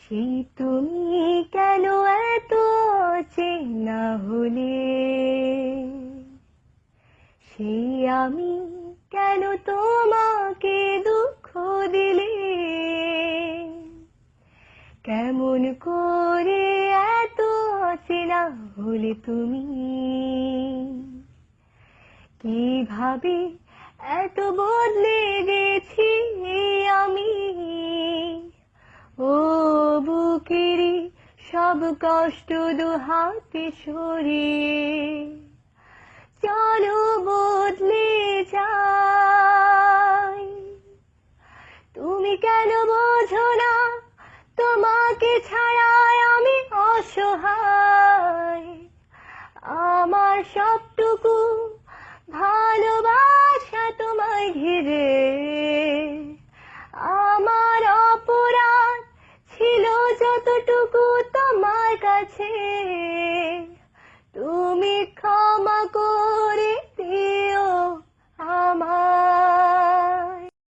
সেই তুমি কেন এত চেনা হলে, সেই আমি কেন তোমাকে দুঃখ দিলে, কেমন করে এত চেনা হলে তুমি, কিভাবে এত বদলে গেছি আমি। ও বুকেরই সব কষ্ট দুহাতে সরিয়ে চলো বদলে যাই। তুমি কেন বোঝো না তোমাকে ছাড়াই আমি অসহায়। আমার সবটুকু ভালোবাসা তোমায় ঘিরে, আমার অপরাধ ছিল যতটুকু তোমার কাছে।